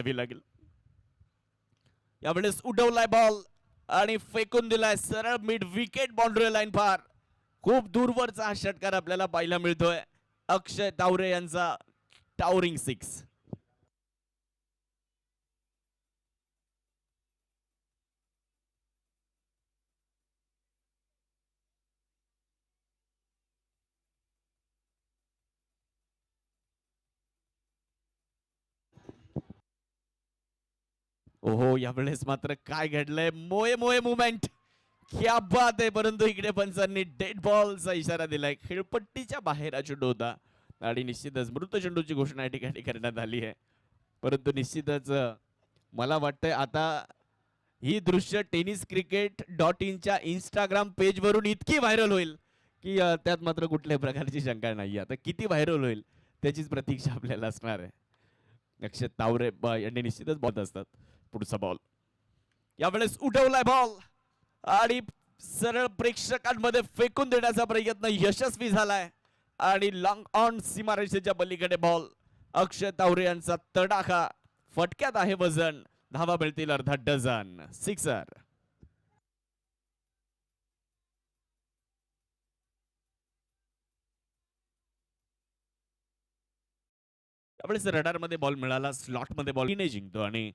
घ्यावी लागेल. यावेळेस उडवलाय बॉल आणि फेकून दिलाय सरळ मिड विकेट बाउंड्री लाईन पार. खूप दूरवरचा हा षटकार आपल्याला पाहायला मिळतोय. अक्षय तावरे यांचा टावरिंग सिक्स. ओहो, यावेळेस मात्र काय घडलंय? मोये मोये मुवमेंट, क्या बात आहे. परंतु इकडे पंचांनी डेड बॉलचा इशारा दिलाय. खेळपट्टीच्या बाहेर हा चेंडू होता आणि निश्चितच मृत चेंडूची घोषणा या ठिकाणी करण्यात आली आहे. परंतु निश्चितच मला वाटतंय आता ही दृश्य टेनिस क्रिकेट .inच्या इंस्टाग्राम पेजवरून इतकी व्हायरल होईल की त्यात मात्र कुठल्याही प्रकारची शंका नाही. आता किती व्हायरल होईल त्याचीच प्रतीक्षा आपल्याला असणार आहे. अक्षय तावरे यांनी निश्चितच बॉल असतात. पुढचा बॉल यावेळेस उठवलाय बॉल आणि सरळ प्रेक्षकांमध्ये फेकून देण्याचा प्रयत्न यशस्वी झालाय आणि लॉंग ऑन सीमारेषेच्या पलीकडे बॉल. अक्षय तावरे यांचा तडाखा, फटक्यात आहे वजन. धावा मिळतील अर्धा डझन. सिक्सर. त्यावेळेस रडारमध्ये बॉल मिळाला, स्लॉटमध्ये बॉल जिंकतो आणि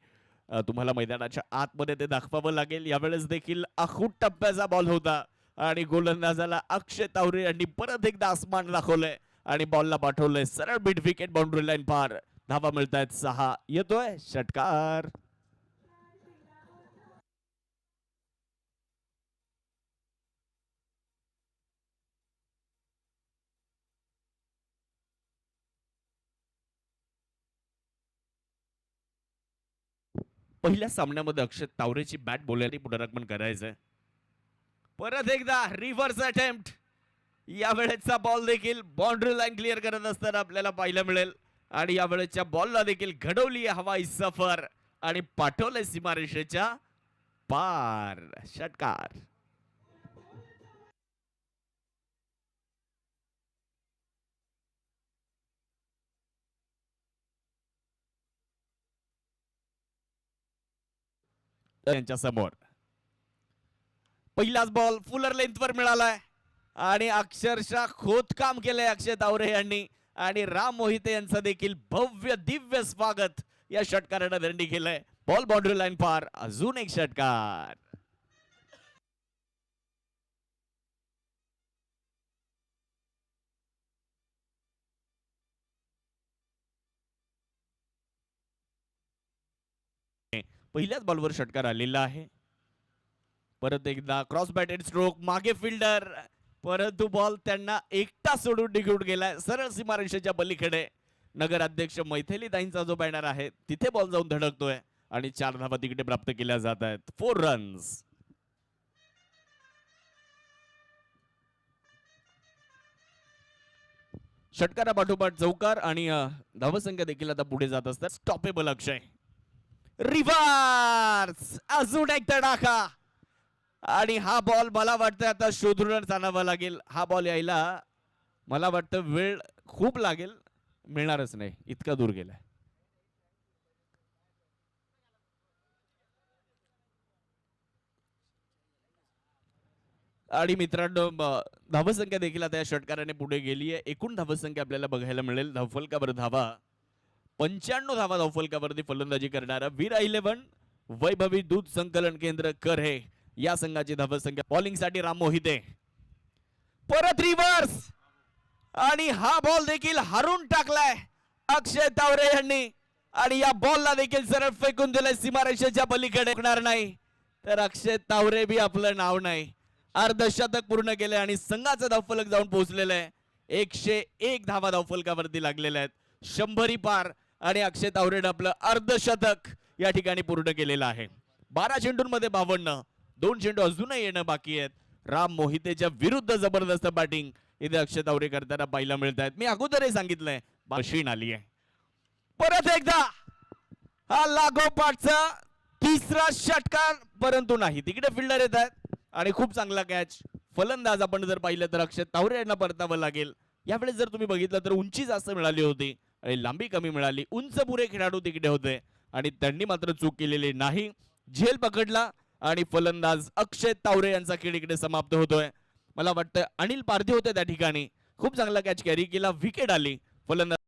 तुम्हाला मैदानाच्या आतमध्ये ते दाखवावं लागेल. यावेळेस देखील आखूट टप्प्याचा बॉल होता आणि गोलंदाजाला अक्षय तावरे यांनी परत एकदा आसमान दाखवलंय आणि बॉलला पाठवलंय सरळ मिड विकेट बाउंड्री लाईन पार. धावा मिळतायत 6. येतोय षटकार. पहिल्या सामन्यामध्ये अक्षय तावरेची बॅट बोलायला पुनरागमन करायचंय. परत एकदा रिव्हर्स अटेम्प्ट. यावेळेचा बॉल देखील बाउंड्री लाईन क्लिअर करत असताना आपल्याला पाहायला मिळेल आणि यावेळेच्या बॉलला देखील घडवली हवाई सफर आणि पाठवले सीमारेषेच्या पार. षटकार. त्यांच्या समोर पहिलाच बॉल फुलर लेंथवर मिळालाय आणि अक्षरशः खोदकाम केलंय अक्षय तावरे यांनी आणि राम मोहिते यांचं देखील भव्य दिव्य स्वागत या षटकारानं दंडी केलंय. बॉल बाउंड्री लाईन पार. अजून एक षटकार. पहिल्याच बॉलवर षटकार आलेला आहे. परत एकदा क्रॉस बॅटेड स्ट्रोक, मागे फिल्डर, परंतु बॉल त्यांना एकटा सोडून निघून गेलाय सरळ सीमारेषेच्या पलीकडे. नगराध्यक्ष मैथिलीताईंचा जो बॅनर आहे तिथे बॉल जाऊन धडकतोय आणि 4 धावा तिकडे प्राप्त केल्या जात आहेत. 4 रन्स. षटकारापाठोपाठ चौकार आणि धावसंख्या देखील आता पुढे जात असतात. स्टॉपेबल अक्षय. रिव्हर्स. अजून एक तडाखा आणि हा बॉल मला वाटतं आता शोधून आणावा लागेल. हा बॉल यायला मला वाटतं वेळ खूप लागेल, मिळणारच नाही, इतका दूर गेलाय. आणि मित्रांनो धावसंख्या देखील आता या षटकाराने पुढे गेली आहे. एकूण धावसंख्या आपल्याला बघायला मिळेल. धावफलकावर धावा 95 धावा धावफलकावरती फलंदाजी करणारा वीर 11 वैभवी दूध संकलन केंद्र करहे या संघाची धावसंख्या. बॉलिंग साठी राम मोहिते. परत रिव्हर्स आणि हा बॉल देखील हारून टाकलाय अक्षय तावरे यांनी आणि या बॉलला देखील सरळ फेकून दिलंय सीमारेषेच्या पलीकडे. नाही तर अक्षय तावरे बी आपलं नाव नाही. अर्धशतक पूर्ण केलंय आणि संघाचं धावफलक जाऊन पोहोचलेलं आहे. 101 धावा धावफलकावरती लागलेल्या आहेत. 100 पार आणि अक्षय तावरेनं आपलं अर्धशतक या ठिकाणी पूर्ण केलेलं आहे. 12 चेंडूंमध्ये 52. 2 चेंडू अजूनही येणं बाकी आहेत. राम मोहितेच्या विरुद्ध जबरदस्त बॅटिंग इथे अक्षय तावरे करताना पाहायला मिळत आहेत. मी अगोदरही सांगितलंय मशीन आली आहे. परत एकदा हा लागोपाठचा तिसरा षटकार, परंतु नाही तिकडे फिल्डर येत आहेत आणि खूप चांगला कॅच. फलंदाज आपण जर पाहिलं तर अक्षय तावरे यांना परतावं लागेल. यावेळेस जर तुम्ही बघितलं तर उंची जास्त मिळाली होती आणि लांबी कमी मिळाली. उंच पुरे खेळाडू तिकडे होते आणि त्यांनी मात्र चूक केलेली नाही. झेल पकडला आणि फलंदाज अक्षय तावरे यांचा खेळ इकडे समाप्त होतोय. मला वाटतं अनिल पारधी होते त्या ठिकाणी, खूप चांगला कॅच कॅरी केला, विकेट आली. फलंदाज